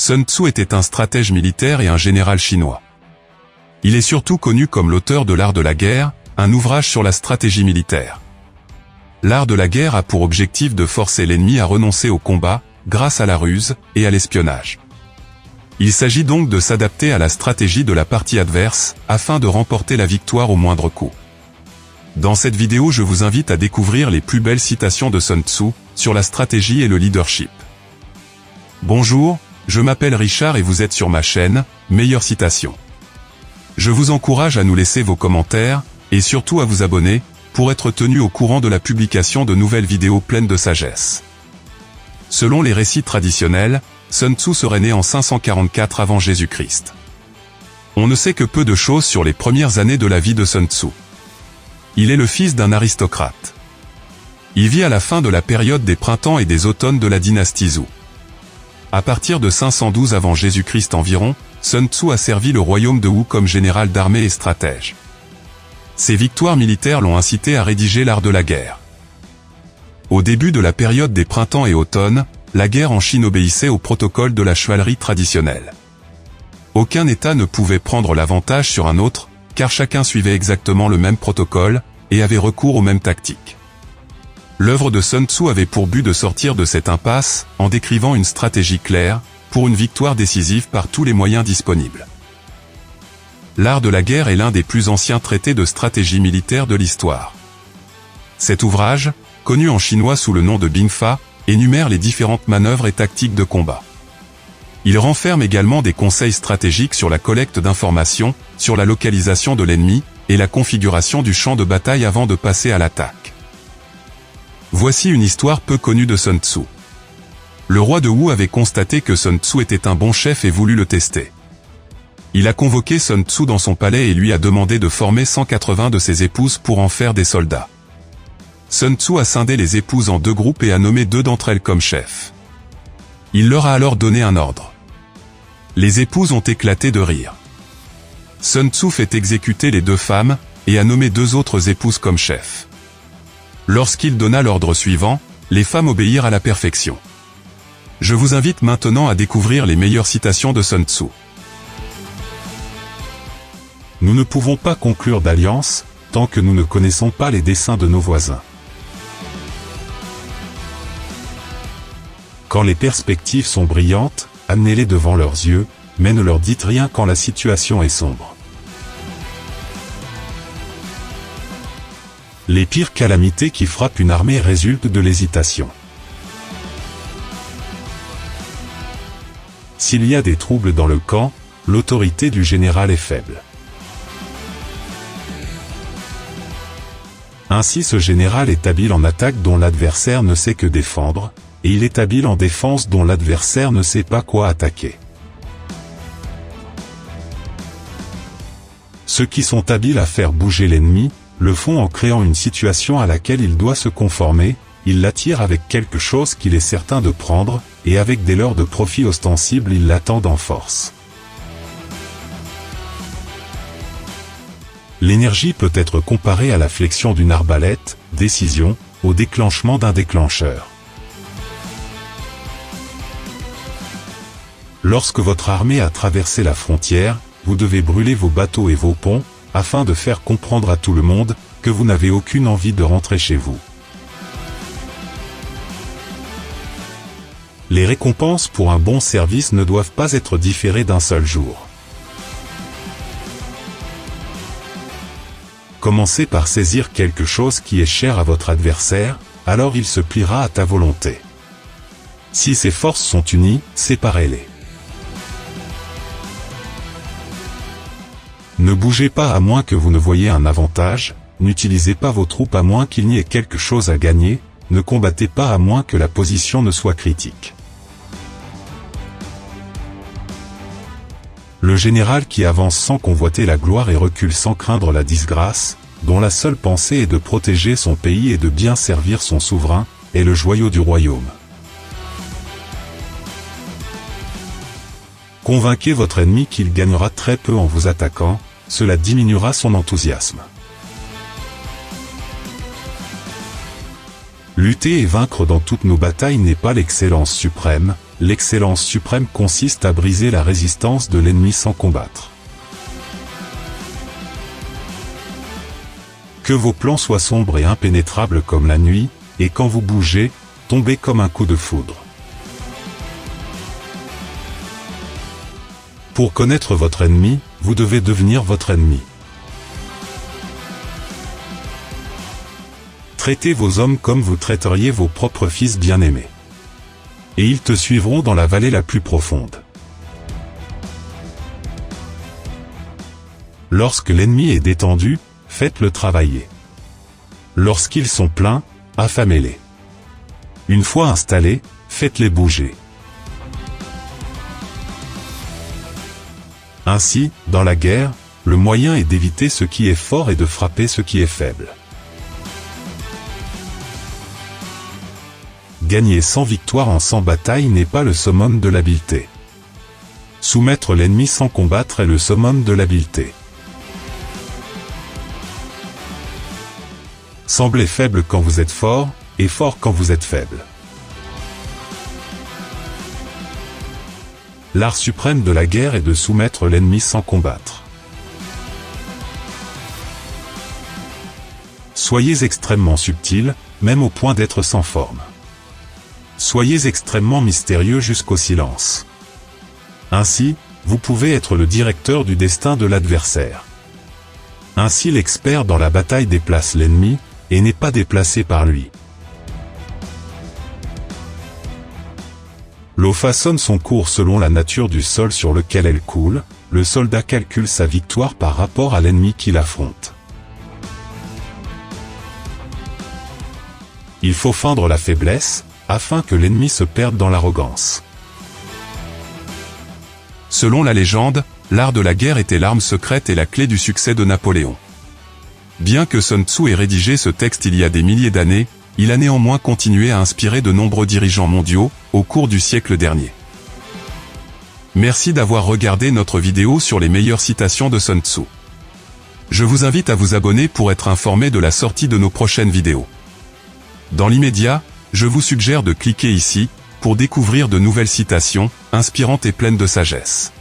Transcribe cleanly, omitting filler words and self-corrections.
Sun Tzu était un stratège militaire et un général chinois. Il est surtout connu comme l'auteur de l'Art de la guerre, un ouvrage sur la stratégie militaire. L'art de la guerre a pour objectif de forcer l'ennemi à renoncer au combat, grâce à la ruse et à l'espionnage. Il s'agit donc de s'adapter à la stratégie de la partie adverse, afin de remporter la victoire au moindre coût. Dans cette vidéo, je vous invite à découvrir les plus belles citations de Sun Tzu, sur la stratégie et le leadership. Bonjour, je m'appelle Richard et vous êtes sur ma chaîne, Meilleures Citations. Je vous encourage à nous laisser vos commentaires, et surtout à vous abonner, pour être tenu au courant de la publication de nouvelles vidéos pleines de sagesse. Selon les récits traditionnels, Sun Tzu serait né en 544 avant Jésus-Christ. On ne sait que peu de choses sur les premières années de la vie de Sun Tzu. Il est le fils d'un aristocrate. Il vit à la fin de la période des printemps et des automnes de la dynastie Zhou. À partir de 512 avant Jésus-Christ environ, Sun Tzu a servi le royaume de Wu comme général d'armée et stratège. Ses victoires militaires l'ont incité à rédiger l'art de la guerre. Au début de la période des printemps et automnes, la guerre en Chine obéissait au protocole de la chevalerie traditionnelle. Aucun État ne pouvait prendre l'avantage sur un autre, car chacun suivait exactement le même protocole, et avait recours aux mêmes tactiques. L'œuvre de Sun Tzu avait pour but de sortir de cette impasse, en décrivant une stratégie claire, pour une victoire décisive par tous les moyens disponibles. L'art de la guerre est l'un des plus anciens traités de stratégie militaire de l'histoire. Cet ouvrage, connu en chinois sous le nom de Bingfa, énumère les différentes manœuvres et tactiques de combat. Il renferme également des conseils stratégiques sur la collecte d'informations, sur la localisation de l'ennemi, et la configuration du champ de bataille avant de passer à l'attaque. Voici une histoire peu connue de Sun Tzu. Le roi de Wu avait constaté que Sun Tzu était un bon chef et voulu le tester. Il a convoqué Sun Tzu dans son palais et lui a demandé de former 180 de ses épouses pour en faire des soldats. Sun Tzu a scindé les épouses en deux groupes et a nommé deux d'entre elles comme chefs. Il leur a alors donné un ordre. Les épouses ont éclaté de rire. Sun Tzu fait exécuter les deux femmes, et a nommé deux autres épouses comme chefs. Lorsqu'il donna l'ordre suivant, les femmes obéirent à la perfection. Je vous invite maintenant à découvrir les meilleures citations de Sun Tzu. Nous ne pouvons pas conclure d'alliance, tant que nous ne connaissons pas les desseins de nos voisins. Quand les perspectives sont brillantes, amenez-les devant leurs yeux, mais ne leur dites rien quand la situation est sombre. Les pires calamités qui frappent une armée résultent de l'hésitation. S'il y a des troubles dans le camp, l'autorité du général est faible. Ainsi ce général est habile en attaque dont l'adversaire ne sait que défendre, et il est habile en défense dont l'adversaire ne sait pas quoi attaquer. Ceux qui sont habiles à faire bouger l'ennemi, le font en créant une situation à laquelle il doit se conformer, ils l'attirent avec quelque chose qu'il est certain de prendre, et avec des leurres de profit ostensibles ils l'attendent en force. L'énergie peut être comparée à la flexion d'une arbalète, décision, au déclenchement d'un déclencheur. Lorsque votre armée a traversé la frontière, vous devez brûler vos bateaux et vos ponts, afin de faire comprendre à tout le monde, que vous n'avez aucune envie de rentrer chez vous. Les récompenses pour un bon service ne doivent pas être différées d'un seul jour. Commencez par saisir quelque chose qui est cher à votre adversaire, alors il se pliera à ta volonté. Si ses forces sont unies, séparez-les. Ne bougez pas à moins que vous ne voyiez un avantage, n'utilisez pas vos troupes à moins qu'il n'y ait quelque chose à gagner, ne combattez pas à moins que la position ne soit critique. Le général qui avance sans convoiter la gloire et recule sans craindre la disgrâce, dont la seule pensée est de protéger son pays et de bien servir son souverain, est le joyau du royaume. Convainquez votre ennemi qu'il gagnera très peu en vous attaquant, cela diminuera son enthousiasme. Lutter et vaincre dans toutes nos batailles n'est pas l'excellence suprême, l'excellence suprême consiste à briser la résistance de l'ennemi sans combattre. Que vos plans soient sombres et impénétrables comme la nuit, et quand vous bougez, tombez comme un coup de foudre. Pour connaître votre ennemi, vous devez devenir votre ennemi. Traitez vos hommes comme vous traiteriez vos propres fils bien-aimés. Et ils te suivront dans la vallée la plus profonde. Lorsque l'ennemi est détendu, faites-le travailler. Lorsqu'ils sont pleins, affamez-les. Une fois installés, faites-les bouger. Ainsi, dans la guerre, le moyen est d'éviter ce qui est fort et de frapper ce qui est faible. Gagner 100 victoires en 100 batailles n'est pas le summum de l'habileté. Soumettre l'ennemi sans combattre est le summum de l'habileté. Semblez faible quand vous êtes fort, et fort quand vous êtes faible. L'art suprême de la guerre est de soumettre l'ennemi sans combattre. Soyez extrêmement subtil, même au point d'être sans forme. Soyez extrêmement mystérieux jusqu'au silence. Ainsi, vous pouvez être le directeur du destin de l'adversaire. Ainsi l'expert dans la bataille déplace l'ennemi, et n'est pas déplacé par lui. L'eau façonne son cours selon la nature du sol sur lequel elle coule, le soldat calcule sa victoire par rapport à l'ennemi qu'il affronte. Il faut feindre la faiblesse, afin que l'ennemi se perde dans l'arrogance. Selon la légende, l'art de la guerre était l'arme secrète et la clé du succès de Napoléon. Bien que Sun Tzu ait rédigé ce texte il y a des milliers d'années, il a néanmoins continué à inspirer de nombreux dirigeants mondiaux, au cours du siècle dernier. Merci d'avoir regardé notre vidéo sur les meilleures citations de Sun Tzu. Je vous invite à vous abonner pour être informé de la sortie de nos prochaines vidéos. Dans l'immédiat, je vous suggère de cliquer ici, pour découvrir de nouvelles citations, inspirantes et pleines de sagesse.